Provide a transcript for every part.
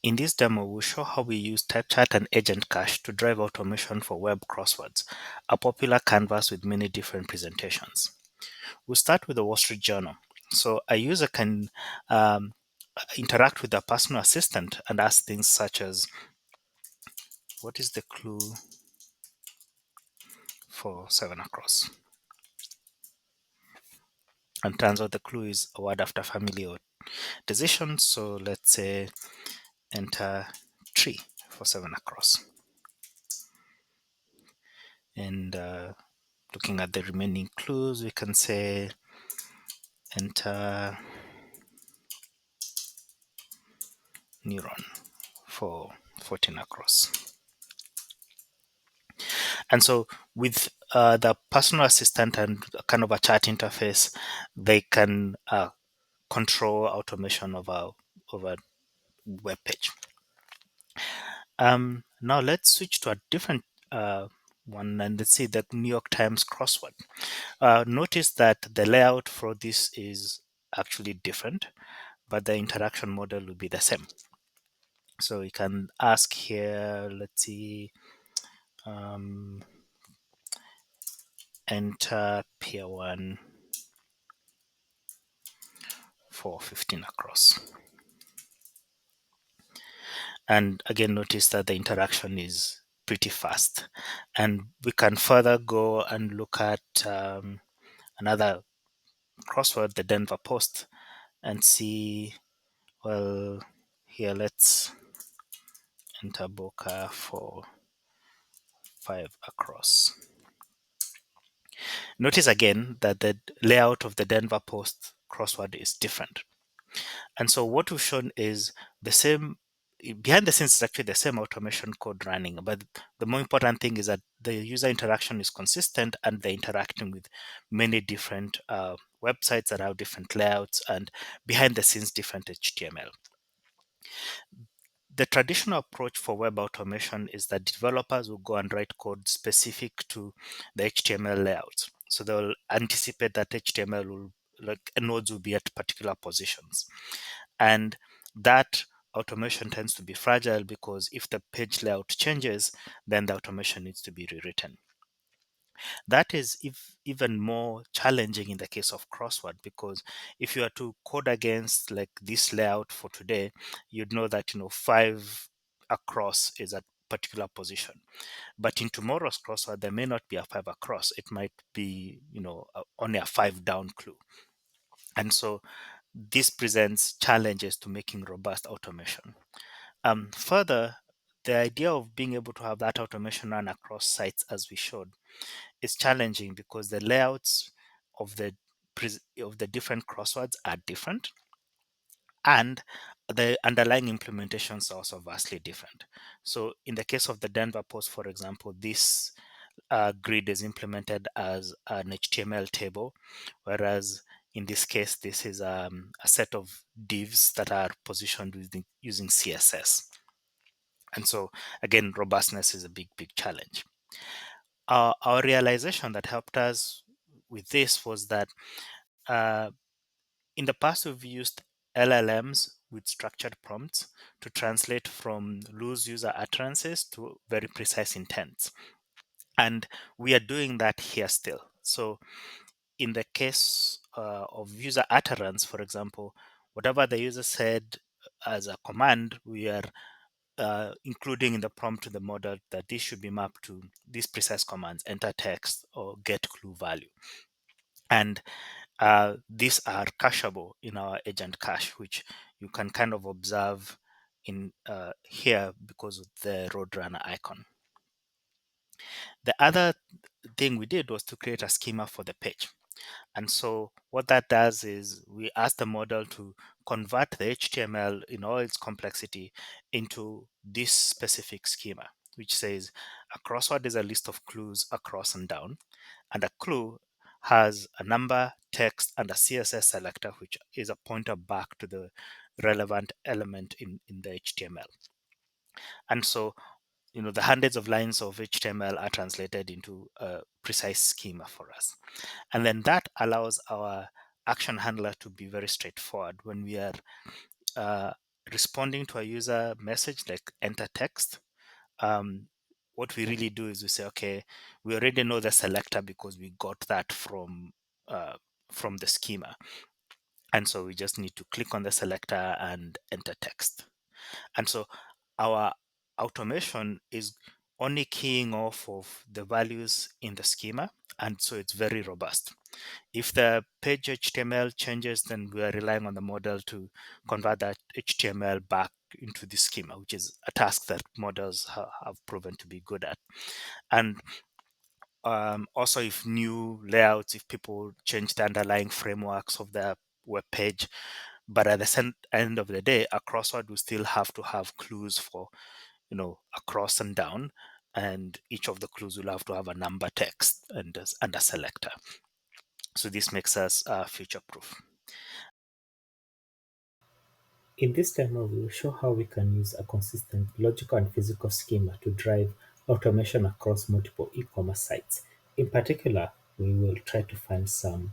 In this demo, we'll show how we use type chart and agent cache to drive automation for web crosswords, a popular canvas with many different presentations. We'll start with the Wall Street Journal. So a user can interact with a personal assistant and ask things such as, what is the clue for 7 across? And turns out the clue is a word after family or decision. So let's say enter tree for 7 across. And looking at the remaining clues, we can say enter neuron for 14 across. And so with the personal assistant and kind of a chat interface, they can control automation of a web page. Now let's switch to a different one, and let's see the New York Times crossword. Notice that the layout for this is actually different, but the interaction model will be the same. So you can ask here, let's see, enter peer 1 for 15 across. And again, notice that the interaction is pretty fast. And we can further go and look at another crossword, the Denver Post, and see, well, here let's enter Boca for 5 across. Notice again that the layout of the Denver Post crossword is different. And so what we've shown is the same, behind the scenes is actually the same automation code running, but the more important thing is that the user interaction is consistent and they're interacting with many different websites that have different layouts and behind the scenes different HTML. The traditional approach for web automation is that developers will go and write code specific to the HTML layouts. So they'll anticipate that HTML will, like, nodes will be at particular positions. And that automation tends to be fragile because if the page layout changes, then the automation needs to be rewritten. That is even more challenging in the case of crossword, because if you are to code against like this layout for today, you'd know that 5 across is a particular position. But in tomorrow's crossword, there may not be a 5 across. It might be only a 5 down clue. And so this presents challenges to making robust automation. Further, the idea of being able to have that automation run across sites, as we showed, is challenging because the layouts of the different crosswords are different, and the underlying implementations are also vastly different. So in the case of the Denver Post, for example, this grid is implemented as an HTML table, whereas in this case, this is a set of divs that are positioned using CSS. And so again, robustness is a big challenge. Our realization that helped us with this was that in the past, we've used LLMs with structured prompts to translate from loose user utterances to very precise intents. And we are doing that here still. So in the case of user utterance, for example, whatever the user said as a command, we are including in the prompt to the model that this should be mapped to these precise commands: enter text or get clue value. And these are cacheable in our agent cache, which you can kind of observe in here because of the Roadrunner icon. The other thing we did was to create a schema for the page. And so what that does is we ask the model to convert the HTML in all its complexity into this specific schema, which says a crossword is a list of clues across and down, and a clue has a number, text, and a CSS selector, which is a pointer back to the relevant element in the HTML. And so the hundreds of lines of HTML are translated into a precise schema for us. And then that allows our action handler to be very straightforward when we are responding to a user message like enter text, um, what we really do is we say, okay, we already know the selector because we got that uh, from the schema. And so we just need to click on the selector and enter text. And so our automation is only keying off of the values in the schema. And so it's very robust. If the page HTML changes, then we are relying on the model to convert that HTML back into the schema, which is a task that models have proven to be good at. And also, if new layouts, if people change the underlying frameworks of the web page, but at the end of the day, a crossword will still have to have clues for, across and down, and each of the clues will have to have a number text and a selector. So this makes us future proof. In this demo, we will show how we can use a consistent logical and physical schema to drive automation across multiple e-commerce sites. In particular, we will try to find some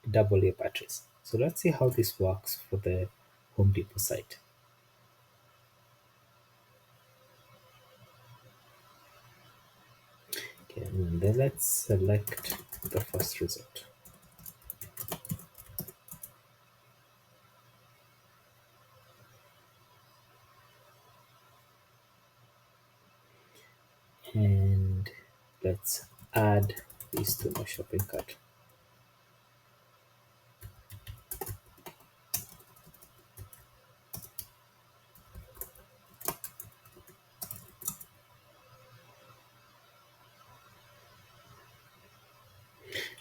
AA batteries. So let's see how this works for the Home Depot site. Okay, and then let's select the first result. And let's add these to my shopping cart.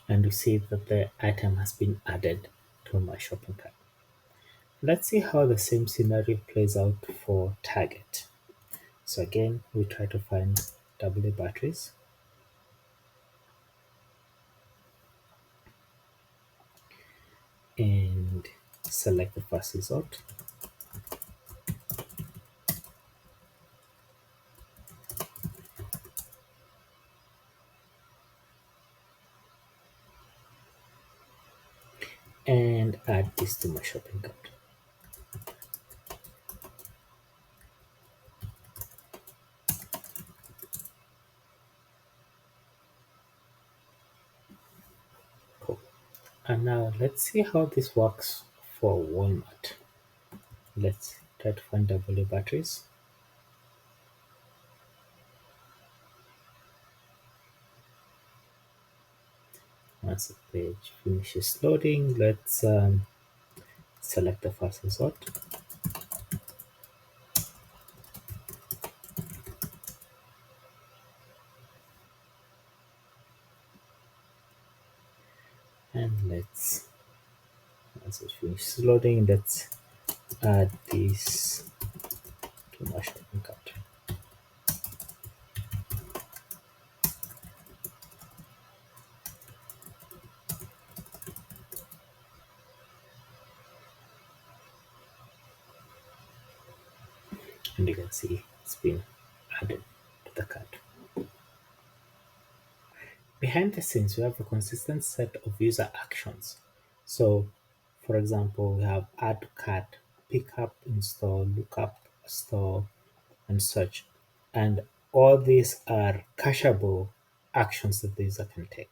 And you see that the item has been added to my shopping cart. Let's see how the same scenario plays out for Target. So again, we try to find AA batteries, and select the first result. And add this to my shopping cart. Cool. And now let's see how this works for Walmart. Let's try to find AA batteries. Once the page finishes loading, let's select the first result. And once it finishes loading, let's add this to my shopping cart. And you can see it's been added to the cart. Behind the scenes, we have a consistent set of user actions. So, for example, we have add to cart, pick up, install, look up, store, and search. And all these are cacheable actions that the user can take.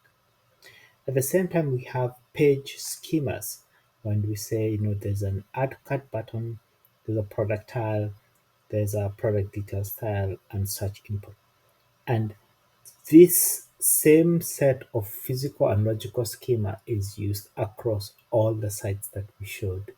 At the same time, we have page schemas. When we say, there's an add to cart button, there's a product tile, there's a product details tile, and search input. And this same set of physical and logical schema is used across all the sites that we showed